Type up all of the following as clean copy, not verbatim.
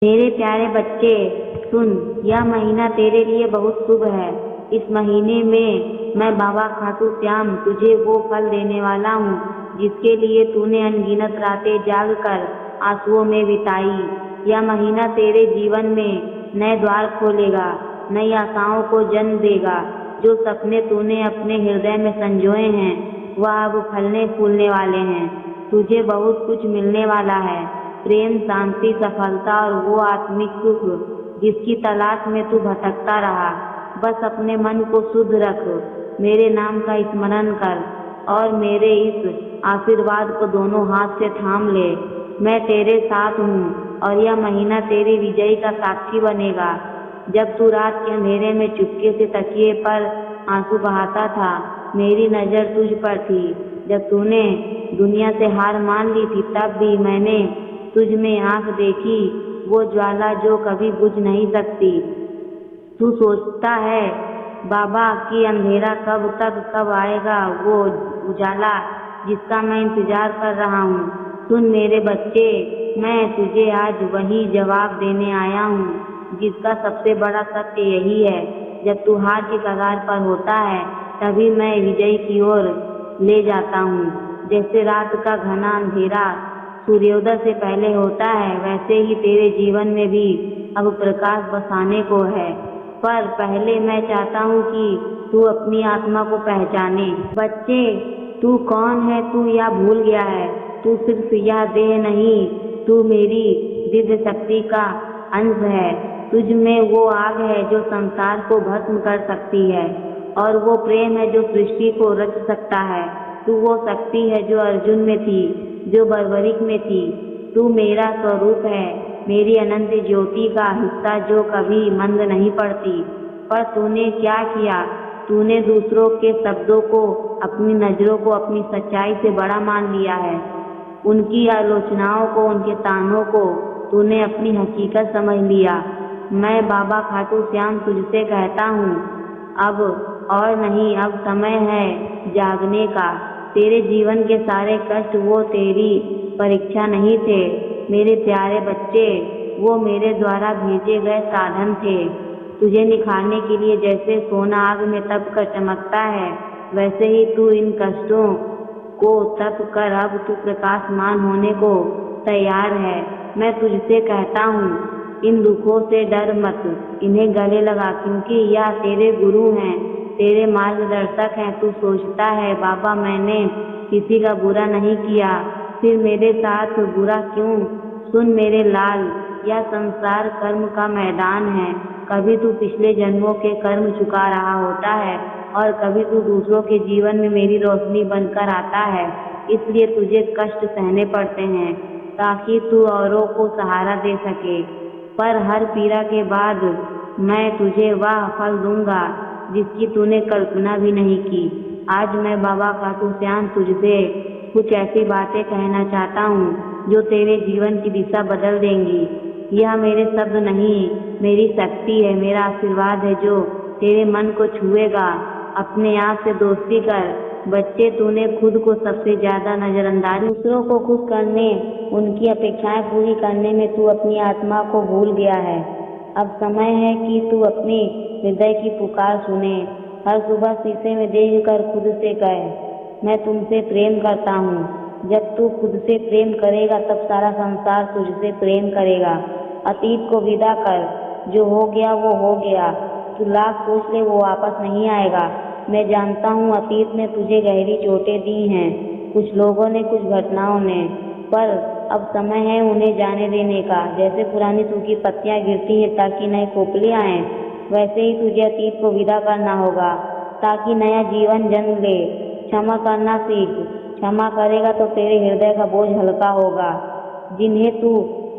मेरे प्यारे बच्चे, सुन, यह महीना तेरे लिए बहुत शुभ है। इस महीने में मैं बाबा खाटू श्याम तुझे वो फल देने वाला हूँ जिसके लिए तूने अनगिनत रातें जाग कर आंसुओं में बिताई। यह महीना तेरे जीवन में नए द्वार खोलेगा, नई आशाओं को जन्म देगा। जो सपने तूने अपने हृदय में संजोए हैं वह अब फलने फूलने वाले हैं। तुझे बहुत कुछ मिलने वाला है, प्रेम, शांति, सफलता और वो आत्मिक सुख जिसकी तलाश में तू भटकता रहा। बस अपने मन को शुद्ध रख, मेरे नाम का स्मरण कर और मेरे इस आशीर्वाद को दोनों हाथ से थाम ले। मैं तेरे साथ हूँ और यह महीना तेरी विजय का साक्षी बनेगा। जब तू रात के अंधेरे में चुपके से तकिए पर आंसू बहाता था, मेरी नज़र तुझ पर थी। जब तूने दुनिया से हार मान ली थी, तब भी मैंने तुझ में आंख देखी, वो ज्वाला जो कभी बुझ नहीं सकती। तू सोचता है बाबा कि अंधेरा कब आएगा, वो उजाला जिसका मैं इंतजार कर रहा हूँ। सुन मेरे बच्चे, मैं तुझे आज वही जवाब देने आया हूँ जिसका सबसे बड़ा सत्य यही है। जब तू हार की कगार पर होता है तभी मैं विजय की ओर ले जाता हूँ। जैसे रात का घना अंधेरा सूर्योदय से पहले होता है, वैसे ही तेरे जीवन में भी अब प्रकाश बसाने को है। पर पहले मैं चाहता हूँ कि तू अपनी आत्मा को पहचाने। बच्चे, तू कौन है? तू या भूल गया है? तू सिर्फ यह देह नहीं, तू मेरी दिव्य शक्ति का अंश है। तुझ में वो आग है जो संसार को भस्म कर सकती है, और वो प्रेम है जो सृष्टि को रच सकता है। तू वो शक्ति है जो अर्जुन में थी, जो बर्बरिक में थी। तू मेरा स्वरूप है, मेरी अनंत ज्योति का हिस्सा जो कभी मंद नहीं पड़ती। पर तूने क्या किया? तूने दूसरों के शब्दों को, अपनी नजरों को अपनी सच्चाई से बड़ा मान लिया है। उनकी आलोचनाओं को, उनके तानों को तूने अपनी हकीकत समझ लिया। मैं बाबा खाटू श्याम तुझसे कहता हूँ, अब और नहीं, अब समय है जागने का। तेरे जीवन के सारे कष्ट वो तेरी परीक्षा नहीं थे मेरे प्यारे बच्चे, वो मेरे द्वारा भेजे गए साधन थे। तुझे निखारने के लिए जैसे सोना आग में तप कर चमकता है, वैसे ही तू इन कष्टों को तप कर अब तू प्रकाशमान होने को तैयार है। मैं तुझसे कहता हूँ, इन दुखों से डर मत, इन्हें गले लगा, क्योंकि यह तेरे गुरु हैं, तेरे मार्गदर्शक हैं। तू सोचता है बाबा मैंने किसी का बुरा नहीं किया, फिर मेरे साथ बुरा क्यों? सुन मेरे लाल, यह संसार कर्म का मैदान है। कभी तू पिछले जन्मों के कर्म चुका रहा होता है और कभी तू दूसरों के जीवन में मेरी रोशनी बनकर आता है। इसलिए तुझे कष्ट सहने पड़ते हैं ताकि तू औरों को सहारा दे सके। पर हर पीड़ा के बाद मैं तुझे वह फल दूंगा जिसकी तूने कल्पना भी नहीं की। आज मैं बाबा खाटू श्याम तुझसे कुछ ऐसी बातें कहना चाहता हूँ जो तेरे जीवन की दिशा बदल देंगी। यह मेरे शब्द नहीं, मेरी शक्ति है, मेरा आशीर्वाद है जो तेरे मन को छुएगा। अपने आप से दोस्ती कर। बच्चे, तूने खुद को सबसे ज्यादा नजरअंदाज, दूसरों को खुश करने, उनकी अपेक्षाएं पूरी करने में तू अपनी आत्मा को भूल गया है। अब समय है कि तू अपनी हृदय की पुकार सुने। हर सुबह शीशे में देख कर खुद से कहे, मैं तुमसे प्रेम करता हूँ। जब तू खुद से प्रेम करेगा तब सारा संसार तुझसे प्रेम करेगा। अतीत को विदा कर, जो हो गया वो हो गया। तू लाख सोच ले, वो वापस नहीं आएगा। मैं जानता हूँ अतीत ने तुझे गहरी चोटें दी हैं, कुछ लोगों ने, कुछ घटनाओं ने, पर अब समय है उन्हें जाने देने का। जैसे पुरानी सूखी पत्तियां गिरती हैं ताकि नए कोपले आए, वैसे ही तुझे अतीत को विदा करना होगा ताकि नया जीवन जन्म ले। क्षमा करना सीख। क्षमा करेगा तो तेरे हृदय का बोझ हल्का होगा। जिन्हें तू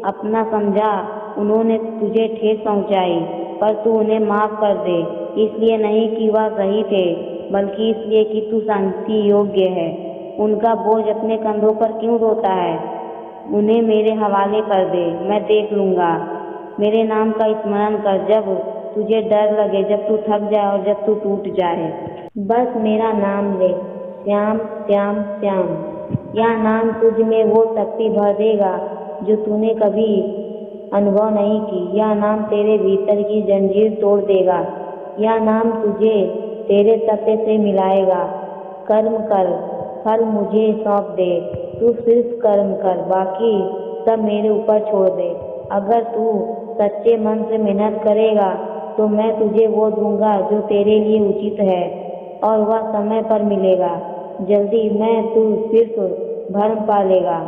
अपना समझा उन्होंने तुझे ठेस पहुंचाई, पर तू उन्हें माफ कर दे। इसलिए नहीं कि वह सही थे, बल्कि इसलिए कि तू शांति योग्य है। उनका बोझ अपने कंधों पर क्यों ढोता है? उन्हें मेरे हवाले कर दे, मैं देख लूँगा। मेरे नाम का स्मरण कर जब तुझे डर लगे, जब तू थक जाए और जब तू टूट जाए। बस मेरा नाम ले, श्याम श्याम श्याम। यह नाम तुझ में वो शक्ति भर देगा जो तूने कभी अनुभव नहीं की। यह नाम तेरे भीतर की जंजीर तोड़ देगा। यह नाम तुझे तेरे सत्य से मिलाएगा। कर्म कर, फल मुझे सौंप दे। तू सिर्फ कर्म कर, बाकी सब मेरे ऊपर छोड़ दे। अगर तू सच्चे मन से मेहनत करेगा तो मैं तुझे वो दूंगा जो तेरे लिए उचित है, और वह समय पर मिलेगा जल्दी में। तू सिर्फ भरम पालेगा।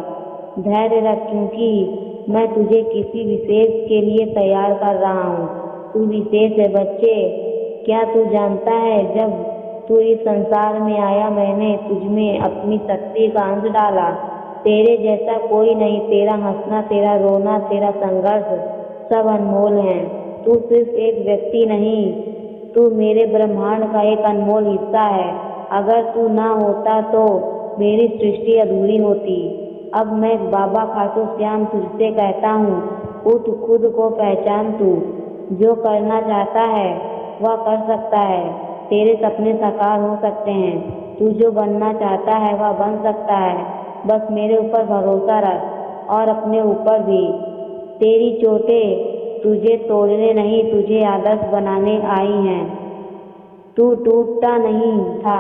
धैर्य रख, क्योंकि मैं तुझे किसी विशेष के लिए तैयार कर रहा हूँ। तू विशेष है बच्चे। क्या तू जानता है, जब तू इस संसार में आया मैंने तुझमें अपनी शक्ति का अंश डाला। तेरे जैसा कोई नहीं। तेरा हंसना, तेरा रोना, तेरा संघर्ष सब अनमोल है। तू सिर्फ एक व्यक्ति नहीं, तू मेरे ब्रह्मांड का एक अनमोल हिस्सा है। अगर तू ना होता तो मेरी सृष्टि अधूरी होती। अब मैं बाबा खाटू श्याम तुझसे कहता हूँ, उठ, खुद को पहचान। तू जो करना चाहता है वह कर सकता है। तेरे सपने साकार हो सकते हैं। तू जो बनना चाहता है वह बन सकता है। बस मेरे ऊपर भरोसा रख, और अपने ऊपर भी। तेरी चोटें तुझे तोड़ने नहीं, तुझे आदर्श बनाने आई हैं। तू टूटता नहीं था,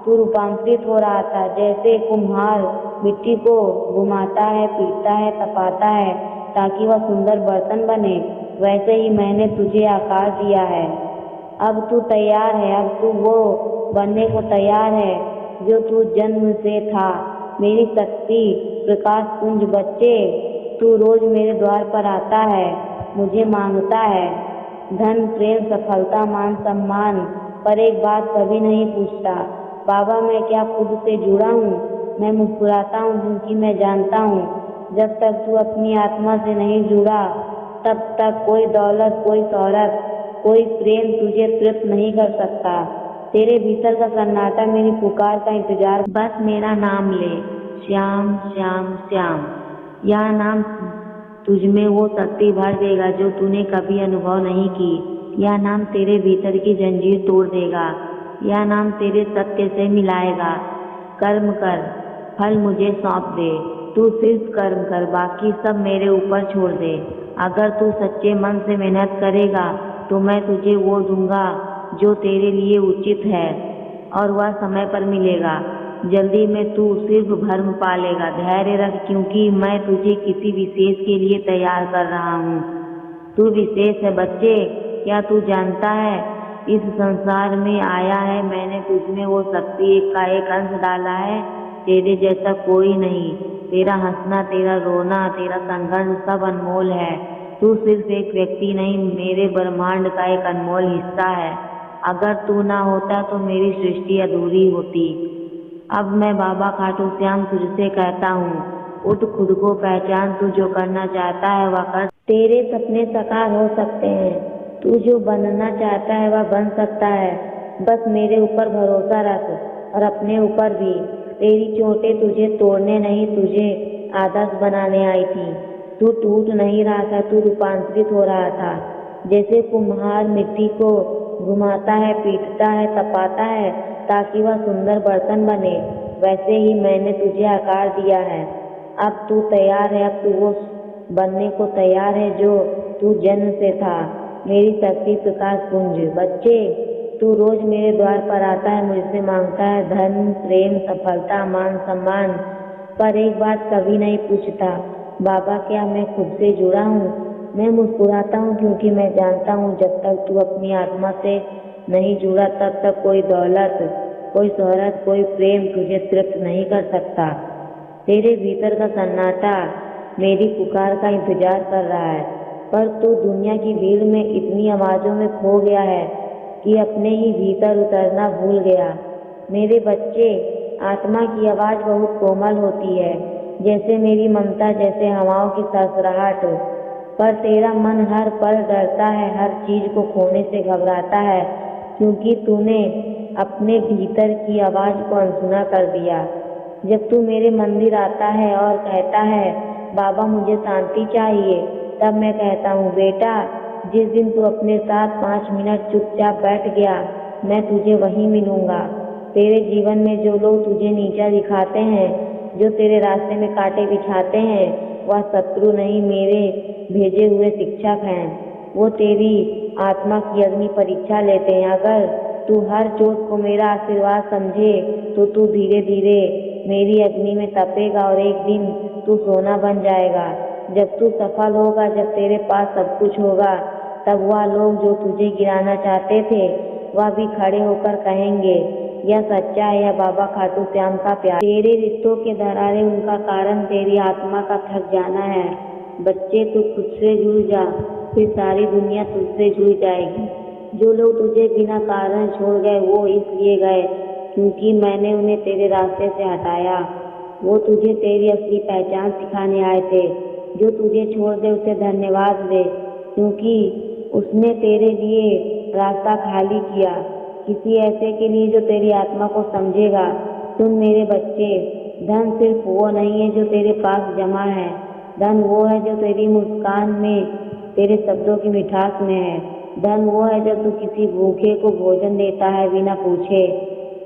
तू रूपांतरित हो रहा था। जैसे कुम्हार मिट्टी को घुमाता है, पीटता है, तपाता है ताकि वह सुंदर बर्तन बने, वैसे ही मैंने तुझे आकार दिया है। अब तू तैयार है। अब तू वो बनने को तैयार है जो तू जन्म से था। मेरी शक्ति प्रकाश पुंज बच्चे, तू रोज मेरे द्वार पर आता है, मुझे मांगता है धन, प्रेम, सफलता, मान सम्मान, पर एक बात कभी नहीं पूछता, बाबा मैं क्या खुद से जुड़ा हूँ। मैं मुस्कुराता हूँ क्योंकि मैं जानता हूँ जब तक तू अपनी आत्मा से नहीं जुड़ा तब तक कोई दौलत, कोई शोहरत, कोई प्रेम तुझे तृप्त नहीं कर सकता। तेरे भीतर का सन्नाटा मेरी पुकार का इंतजार। बस मेरा नाम ले, श्याम श्याम श्याम। यह नाम तुझमें वो शक्ति भर देगा जो तूने कभी अनुभव नहीं की। यह नाम तेरे भीतर की जंजीर तोड़ देगा। यह नाम तेरे सत्य से मिलाएगा। कर्म कर, फल मुझे सौंप दे। तू सिर्फ कर्म कर, बाकी सब मेरे ऊपर छोड़ दे। अगर तू सच्चे मन से मेहनत करेगा तो मैं तुझे वो दूंगा जो तेरे लिए उचित है, और वह समय पर मिलेगा जल्दी में। तू सिर्फ भरम पालेगा। धैर्य रख, क्योंकि मैं तुझे किसी विशेष के लिए तैयार कर रहा हूँ। तू विशेष है बच्चे। क्या तू जानता है, इस संसार में आया है मैंने तुझमें वो शक्ति का एक अंश डाला है। तेरे जैसा कोई नहीं। तेरा हंसना, तेरा रोना, तेरा संघर्ष सब अनमोल है। तू सिर्फ एक व्यक्ति नहीं, मेरे ब्रह्मांड का एक अनमोल हिस्सा है। अगर तू ना होता तो मेरी सृष्टि अधूरी होती। अब मैं बाबा खाटू श्याम तुझसे कहता हूँ, उठ, खुद को पहचान। तू जो करना चाहता है वह कर। तेरे सपने साकार हो सकते हैं। तू जो बनना चाहता है वह बन सकता है। बस मेरे ऊपर भरोसा रख, और अपने ऊपर भी। तेरी चोटें तुझे तोड़ने नहीं, तुझे आदर्श बनाने आई थी। तू टूट नहीं रहा था, तू रूपांतरित हो रहा था। जैसे कुम्हार मिट्टी को घुमाता है, पीटता है, तपाता है ताकि वह सुंदर बर्तन बने, वैसे ही मैंने तुझे आकार दिया है। अब तू तैयार है। अब तू वो बनने को तैयार है जो तू जन्म से था। मेरी शक्ति प्रकाश पुंज बच्चे, तू रोज मेरे द्वार पर आता है, मुझसे मांगता है धन, प्रेम, सफलता, मान सम्मान, पर एक बात कभी नहीं पूछता, बाबा क्या मैं खुद से जुड़ा हूँ। मैं मुस्कुराता हूँ क्योंकि मैं जानता हूँ जब तक तू अपनी आत्मा से नहीं जुड़ा तब तक कोई दौलत, कोई शोहरत, कोई प्रेम तुझे तृप्त नहीं कर सकता। तेरे भीतर का सन्नाटा मेरी पुकार का इंतजार कर रहा है, पर तू दुनिया की भीड़ में इतनी आवाज़ों में खो गया है कि अपने ही भीतर उतरना भूल गया। मेरे बच्चे, आत्मा की आवाज़ बहुत कोमल होती है, जैसे मेरी ममता, जैसे हवाओं की सरसराहट, पर तेरा मन हर पल डरता है, हर चीज को खोने से घबराता है, क्योंकि तूने अपने भीतर की आवाज़ को अनसुना कर दिया। जब तू मेरे मंदिर आता है और कहता है बाबा मुझे शांति चाहिए, तब मैं कहता हूँ बेटा, जिस दिन तू अपने साथ 5 मिनट चुपचाप बैठ गया, मैं तुझे वहीं मिलूंगा। तेरे जीवन में जो लोग तुझे नीचा दिखाते हैं, जो तेरे रास्ते में कांटे बिछाते हैं, वह शत्रु नहीं, मेरे भेजे हुए शिक्षक हैं। वो तेरी आत्मा की अग्नि परीक्षा लेते हैं। अगर तू हर चोट को मेरा आशीर्वाद समझे तो तू धीरे धीरे मेरी अग्नि में तपेगा और एक दिन तू सोना बन जाएगा। जब तू सफल होगा, जब तेरे पास सब कुछ होगा, तब वह लोग जो तुझे गिराना चाहते थे वह भी खड़े होकर कहेंगे, यह सच्चा है, यह बाबा खाटू श्याम का प्यार। तेरे रिश्तों के दरारें, उनका कारण तेरी आत्मा का थक जाना है। बच्चे, तू खुद से जुड़ जा, फिर सारी दुनिया तुझसे जुड़ जाएगी। जो लोग तुझे बिना कारण छोड़ गए वो इसलिए गए क्योंकि मैंने उन्हें तेरे रास्ते से हटाया। वो तुझे तेरी असली पहचान सिखाने आए थे। जो तुझे छोड़ दे उसे धन्यवाद दे, क्योंकि उसने तेरे लिए रास्ता खाली किया, किसी ऐसे के लिए जो तेरी आत्मा को समझेगा। सुन मेरे बच्चे, धन सिर्फ वो नहीं है जो तेरे पास जमा है, धन वो है जो तेरी मुस्कान में, तेरे शब्दों की मिठास में है। धन वो है जब तू किसी भूखे को भोजन देता है बिना पूछे।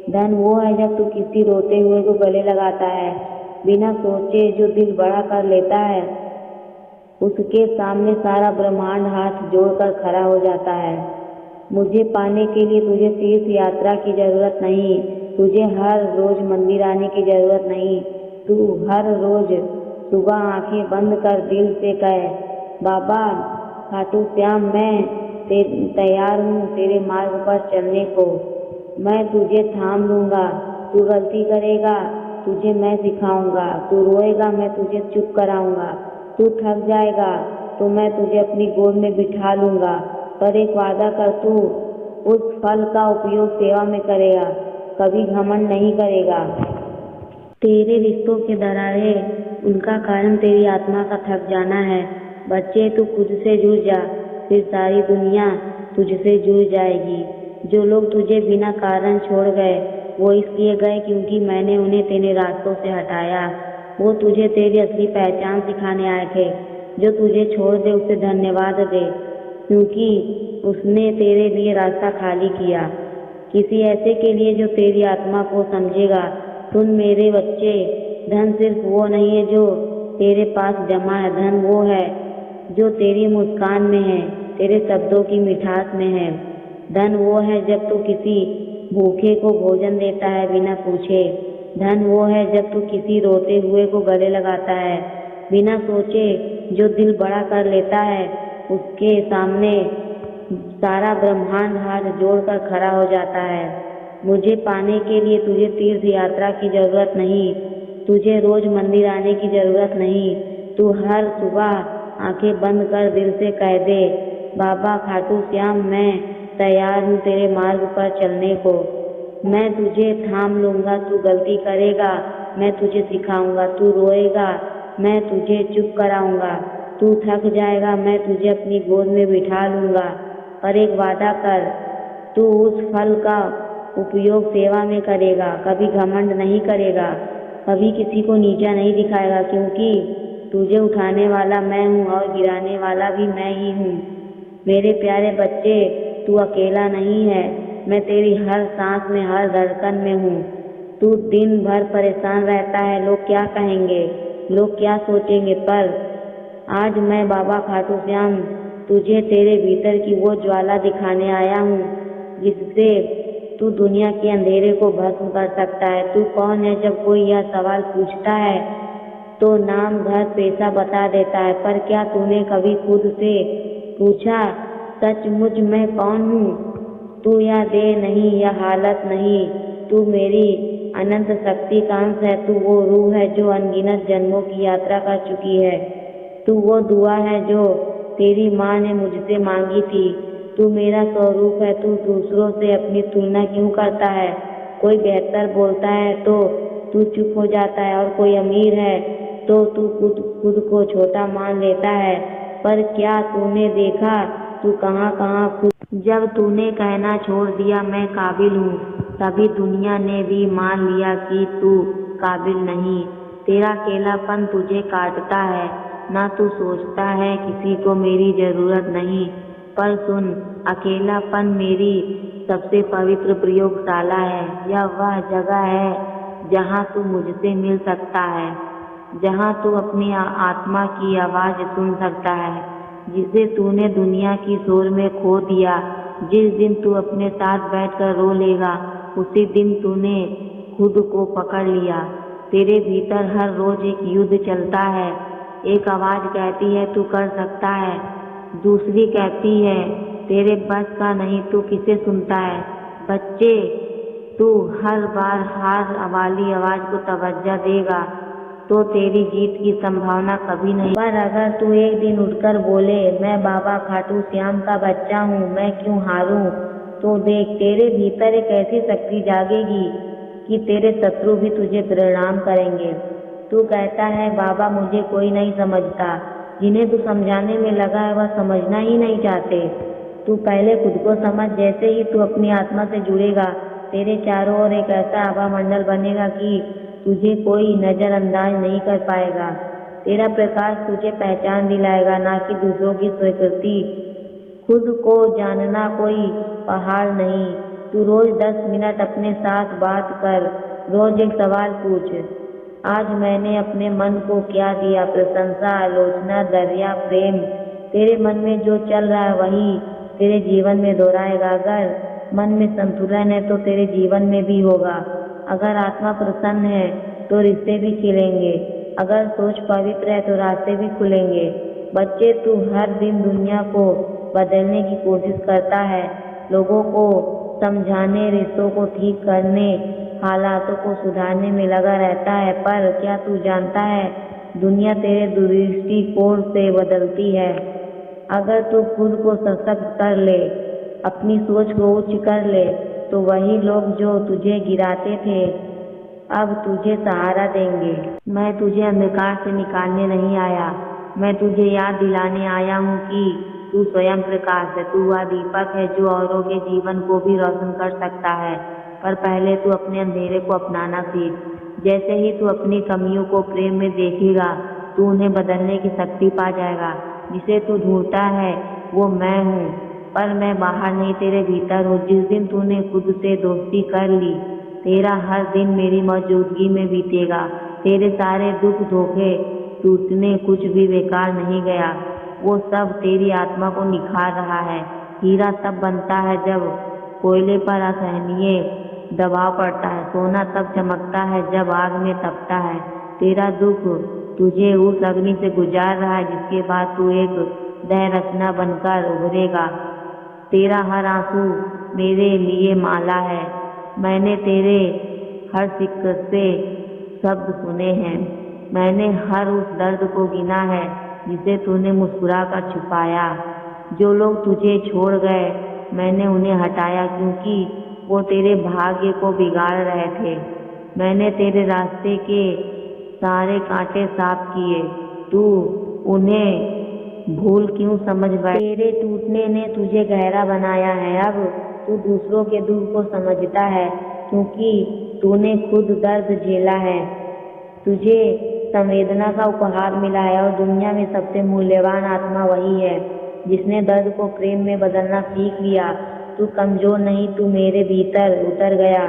धन वो है जब तू किसी रोते हुए को गले लगाता है बिना सोचे। जो दिल बड़ा कर लेता है उसके सामने सारा ब्रह्मांड हाथ जोड़कर खड़ा हो जाता है। मुझे पाने के लिए तुझे तीर्थ यात्रा की जरूरत नहीं, तुझे हर रोज मंदिर आने की जरूरत नहीं। तू हर रोज सुबह आंखें बंद कर दिल से कहे, बाबा खाटू श्याम, मैं तैयार हूँ तेरे मार्ग पर चलने को। मैं तुझे थाम लूँगा, तू गलती करेगा तुझे मैं सिखाऊंगा, तू रोएगा मैं तुझे चुप कराऊंगा, तू थक जाएगा तो मैं तुझे अपनी गोद में बिठा लूँगा। पर एक वादा कर, तू उस फल का उपयोग सेवा में करेगा, कभी घमंड नहीं करेगा। तेरे रिश्तों के दरारें, उनका कारण तेरी आत्मा का थक जाना है। बच्चे, तू खुद से जुड़ जा, फिर सारी दुनिया तुझसे जुड़ जाएगी। जो लोग तुझे बिना कारण छोड़ गए वो इसलिए गए क्योंकि मैंने उन्हें तेरे रास्तों से हटाया। वो तुझे तेरी असली पहचान सिखाने आए थे। जो तुझे छोड़ दे उसे धन्यवाद दे, क्योंकि उसने तेरे लिए रास्ता खाली किया, किसी ऐसे के लिए जो तेरी आत्मा को समझेगा। सुन मेरे बच्चे, धन सिर्फ वो नहीं है जो तेरे पास जमा है, धन वो है जो तेरी मुस्कान में है, तेरे शब्दों की मिठास में है। धन वो है जब तू किसी भूखे को भोजन देता है बिना पूछे। धन वो है जब तू किसी रोते हुए को गले लगाता है बिना सोचे। जो दिल बड़ा कर लेता है उसके सामने सारा ब्रह्मांड हाथ जोड़कर खड़ा हो जाता है। मुझे पाने के लिए तुझे तीर्थ यात्रा की जरूरत नहीं, तुझे रोज मंदिर आने की जरूरत नहीं। तू हर सुबह आंखें बंद कर दिल से कह दे, बाबा खाटू श्याम, मैं तैयार हूँ तेरे मार्ग पर चलने को। मैं तुझे थाम लूँगा, तू गलती करेगा मैं तुझे सिखाऊंगा, तू रोएगा मैं तुझे चुप कराऊंगा, तू थक जाएगा मैं तुझे अपनी गोद में बिठा लूँगा। पर एक वादा कर, तू उस फल का उपयोग सेवा में करेगा, कभी घमंड नहीं करेगा, कभी किसी को नीचा नहीं दिखाएगा, क्योंकि तुझे उठाने वाला मैं हूँ और गिराने वाला भी मैं ही हूँ। मेरे प्यारे बच्चे, तू अकेला नहीं है, मैं तेरी हर सांस में, हर धड़कन में हूँ। तू दिन भर परेशान रहता है, लोग क्या कहेंगे, लोग क्या सोचेंगे, पर आज मैं बाबा खाटू श्याम तुझे तेरे भीतर की वो ज्वाला दिखाने आया हूँ जिससे तू दुनिया के अंधेरे को भस्म कर सकता है। तू कौन है? जब कोई यह सवाल पूछता है तो नाम, घर, पेशा बता देता है, पर क्या तूने कभी खुद से पूछा, सचमुच मैं कौन हूँ? तू यह देह नहीं, यह हालत नहीं, तू मेरी अनंत शक्ति का अंश है। तू वो रूह है जो अनगिनत जन्मों की यात्रा कर चुकी है। तू वो दुआ है जो तेरी माँ ने मुझसे मांगी थी। तू मेरा स्वरूप है। तू दूसरों से अपनी तुलना क्यों करता है? कोई बेहतर बोलता है तो तू चुप हो जाता है, और कोई अमीर है तो तू खुद को छोटा मान लेता है। पर क्या तूने देखा तू कहाँ कहाँ खुद। जब तूने कहना छोड़ दिया मैं काबिल हूँ, तभी दुनिया ने भी मान लिया कि तू काबिल नहीं। तेरा अकेलापन तुझे काटता है, ना तू सोचता है किसी को मेरी जरूरत नहीं। पर सुन, अकेलापन मेरी सबसे पवित्र प्रयोगशाला है। यह वह जगह है जहाँ तू मुझसे मिल सकता है। जहाँ तू अपनी आत्मा की आवाज़ सुन सकता है, जिसे तूने दुनिया की शोर में खो दिया। जिस दिन तू अपने साथ बैठकर रो लेगा, उसी दिन तूने खुद को पकड़ लिया। तेरे भीतर हर रोज एक युद्ध चलता है। एक आवाज़ कहती है तू कर सकता है, दूसरी कहती है तेरे बस का नहीं, तू किसे सुनता है? बच्चे, तू हर बार हार वाली आवाज़ को तवज्जो देगा तो तेरी जीत की संभावना कभी नहीं। पर अगर तू एक दिन उठकर बोले मैं बाबा खाटू श्याम का बच्चा हूँ, मैं क्यों हारूं, तो देख तेरे भीतर एक ऐसी शक्ति जागेगी कि तेरे शत्रु भी तुझे प्रणाम करेंगे। तू कहता है बाबा मुझे कोई नहीं समझता, जिन्हें तू समझाने में लगा है वह समझना ही नहीं चाहते। तू पहले खुद को समझ। जैसे ही तू अपनी आत्मा से जुड़ेगा, तेरे चारों ओर एक ऐसा आभा मंडल बनेगा कि तुझे कोई नज़रअंदाज नहीं कर पाएगा। तेरा प्रकाश तुझे पहचान दिलाएगा, ना कि दूसरों की स्वीकृति। खुद को जानना कोई पहाड़ नहीं। तू रोज 10 मिनट अपने साथ बात कर। रोज एक सवाल पूछ, आज मैंने अपने मन को क्या दिया? प्रशंसा, आलोचना, दया, प्रेम। तेरे मन में जो चल रहा है वही तेरे जीवन में दोहराएगा। अगर मन में संतुलन है तो तेरे जीवन में भी होगा। अगर आत्मा प्रसन्न है तो रिश्ते भी खिलेंगे। अगर सोच पवित्र है तो रास्ते भी खुलेंगे। बच्चे, तू हर दिन दुनिया को बदलने की कोशिश करता है, लोगों को समझाने, रिश्तों को ठीक करने, हालातों को सुधारने में लगा रहता है। पर क्या तू जानता है, दुनिया तेरे दृष्टिकोण से बदलती है। अगर तू खुद को सशक्त कर ले, अपनी सोच को उच्च कर ले, तो वही लोग जो तुझे गिराते थे अब तुझे सहारा देंगे। मैं तुझे अंधकार से निकालने नहीं आया, मैं तुझे याद दिलाने आया हूँ कि तू स्वयं प्रकाश है। तू वह दीपक है जो औरों के जीवन को भी रोशन कर सकता है। पर पहले तू अपने अंधेरे को अपनाना सीख। जैसे ही तू अपनी कमियों को प्रेम में देखेगा, तू उन्हें बदलने की शक्ति पा जाएगा। जिसे तू ढूंढता है वो मैं हूँ, पर मैं बाहर नहीं, तेरे भीतर हूँ। जिस दिन तूने खुद से दोस्ती कर ली, तेरा हर दिन मेरी मौजूदगी में बीतेगा। तेरे सारे दुख, धोखे, टूटने कुछ भी बेकार नहीं गया। वो सब तेरी आत्मा को निखार रहा है। हीरा तब बनता है जब कोयले पर असहनीय दबाव पड़ता है। सोना तब चमकता है जब आग में तपता है। तेरा दुख तुझे उस अग्नि से गुजार रहा है जिसके बाद तू एक दह रचना बनकर उभरेगा। तेरा हर आंसू मेरे लिए माला है। मैंने तेरे हर सिक्के से शब्द सुने हैं। मैंने हर उस दर्द को गिना है जिसे तूने मुस्कुरा कर छुपाया। जो लोग तुझे छोड़ गए, मैंने उन्हें हटाया क्योंकि वो तेरे भाग्य को बिगाड़ रहे थे। मैंने तेरे रास्ते के सारे कांटे साफ किए। तू उन्हें भूल क्यों समझ बैठा? तेरे टूटने ने तुझे गहरा बनाया है। अब तू दूसरों के दुख को समझता है क्योंकि तूने खुद दर्द झेला है। तुझे संवेदना का उपहार मिला है और दुनिया में सबसे मूल्यवान आत्मा वही है जिसने दर्द को प्रेम में बदलना सीख लिया। तू कमजोर नहीं, तू मेरे भीतर उतर गया।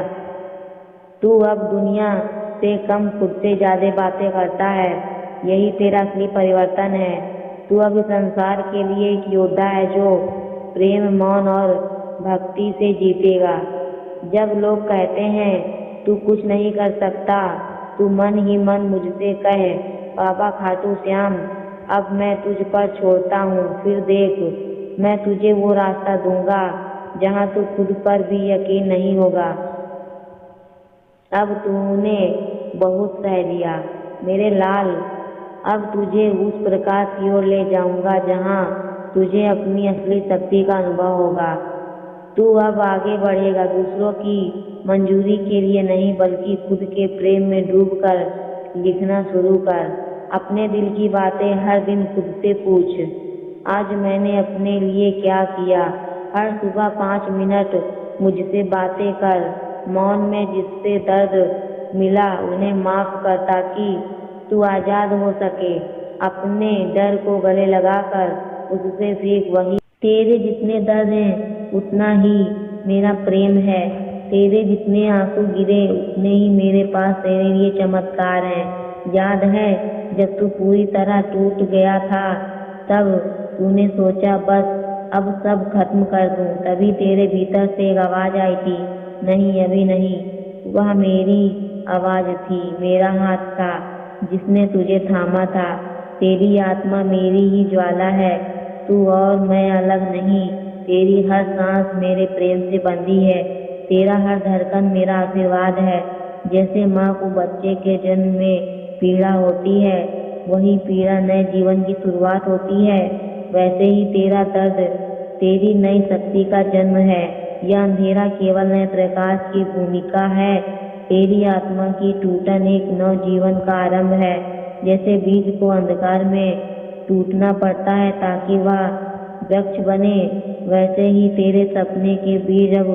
तू अब दुनिया से कम, खुद से ज्यादा बातें करता है। यही तेरा असली परिवर्तन है। तू अब संसार के लिए एक योद्धा है जो प्रेम, मौन और भक्ति से जीतेगा। जब लोग कहते हैं तू कुछ नहीं कर सकता, तू मन ही मन मुझसे कहे बाबा खाटू श्याम, अब मैं तुझ पर छोड़ता हूँ। फिर देख, मैं तुझे वो रास्ता दूंगा जहाँ तू खुद पर भी यकीन नहीं होगा। अब तूने बहुत सह लिया मेरे लाल। अब तुझे उस प्रकाश की ओर ले जाऊंगा जहाँ तुझे अपनी असली शक्ति का अनुभव होगा। तू अब आगे बढ़ेगा, दूसरों की मंजूरी के लिए नहीं बल्कि खुद के प्रेम में डूबकर लिखना शुरू कर। अपने दिल की बातें हर दिन खुद से पूछ, आज मैंने अपने लिए क्या किया? हर सुबह 5 मिनट मुझसे बातें कर। मौन में जिससे दर्द मिला उन्हें माफ कर ताकि तू आजाद हो सके। अपने डर को गले लगाकर उससे सीख। वही तेरे जितने दर्द हैं उतना ही मेरा प्रेम है। तेरे जितने आंसू गिरे उतने ही मेरे पास तेरे लिए चमत्कार हैं। याद है जब तू पूरी तरह टूट गया था, तब तूने सोचा बस अब सब खत्म कर दूं। तभी तेरे भीतर से एक आवाज आई थी, नहीं अभी नहीं। वह मेरी आवाज थी, मेरा हाथ था जिसने तुझे थामा था। तेरी आत्मा मेरी ही ज्वाला है, तू और मैं अलग नहीं। तेरी हर सांस मेरे प्रेम से बंधी है, तेरा हर धड़कन मेरा आशीर्वाद है। जैसे माँ को बच्चे के जन्म में पीड़ा होती है, वही पीड़ा नए जीवन की शुरुआत होती है, वैसे ही तेरा दर्द तेरी नई शक्ति का जन्म है। यह अंधेरा केवल नए प्रकाश की भूमिका है, तेरी आत्मा की टूटन एक नव जीवन का आरंभ है। जैसे बीज को अंधकार में टूटना पड़ता है ताकि वह वृक्ष बने, वैसे ही तेरे सपने के बीज अब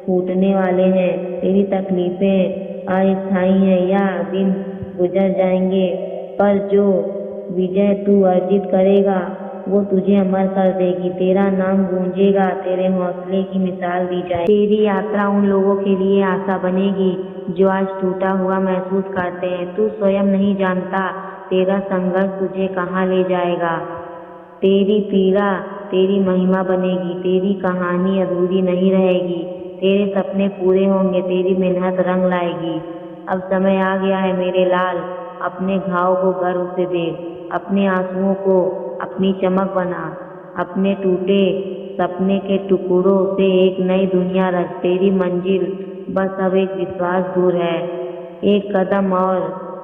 फूटने वाले हैं। तेरी तकलीफें अस्थायी हैं, या दिन गुजर जाएंगे, पर जो विजय तू अर्जित करेगा वो तुझे अमर कर देगी। तेरा नाम गूंजेगा, तेरे हौसले की मिसाल दी जाएगी। तेरी यात्रा उन लोगों के लिए आशा बनेगी जो आज टूटा हुआ महसूस करते हैं। तू स्वयं नहीं जानता तेरा संघर्ष तुझे कहाँ ले जाएगा। तेरी पीड़ा तेरी महिमा बनेगी, तेरी कहानी अधूरी नहीं रहेगी, तेरे सपने पूरे होंगे, तेरी मेहनत रंग लाएगी। अब समय आ गया है मेरे लाल, अपने घाव को गर्व से देख, अपने आंसुओं को अपनी चमक बना, अपने टूटे सपने के टुकड़ों से एक नई दुनिया रच। तेरी मंजिल बस अब एक विश्वास दूर है, एक कदम और,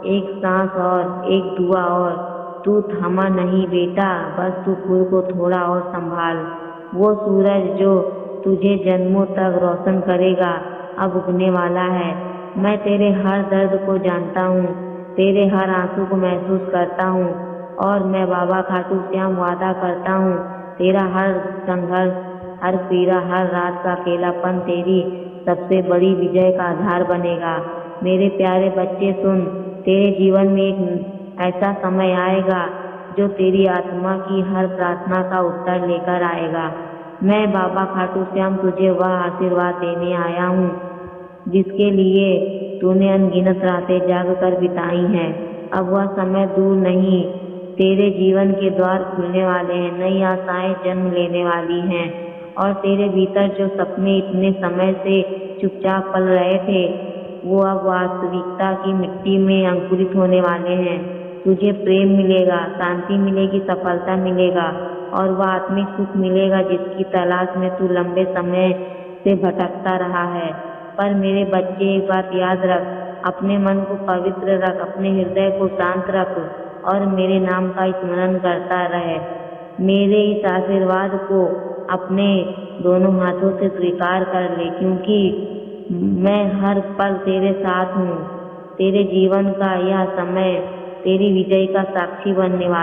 एक सांस और, एक दुआ और। तू थमा नहीं बेटा, बस तू खुद को थोड़ा और संभाल। वो सूरज जो तुझे जन्मों तक रोशन करेगा अब उगने वाला है। मैं तेरे हर दर्द को जानता हूँ, तेरे हर आंसू को महसूस करता हूँ, और मैं बाबा खाटू श्याम वादा करता हूँ तेरा हर संघर्ष, हर पीड़ा, हर रात का अकेलापन तेरी सबसे बड़ी विजय का आधार बनेगा। मेरे प्यारे बच्चे सुन, तेरे जीवन में एक ऐसा समय आएगा जो तेरी आत्मा की हर प्रार्थना का उत्तर लेकर आएगा। मैं बाबा खाटू श्याम तुझे वह आशीर्वाद देने आया हूँ जिसके लिए तूने अनगिनत रातें जाग कर बिताई हैं। अब वह समय दूर नहीं, तेरे जीवन के द्वार खुलने वाले हैं, नई आशाएं जन्म लेने वाली हैं, और तेरे भीतर जो सपने इतने समय से चुपचाप पल रहे थे वो अब वास्तविकता की मिट्टी में अंकुरित होने वाले हैं। तुझे प्रेम मिलेगा, शांति मिलेगी, सफलता मिलेगा, और वह आत्मिक सुख मिलेगा जिसकी तलाश में तू लंबे समय से भटकता रहा है। पर मेरे बच्चे एक बात याद रख, अपने मन को पवित्र रख, अपने हृदय को शांत रख, और मेरे नाम का स्मरण करता रहे। मेरे इस आशीर्वाद को अपने दोनों हाथों से स्वीकार कर ले, क्योंकि मैं हर पल तेरे साथ हूँ। तेरे जीवन का यह समय तेरी विजय का साक्षी बनने वाला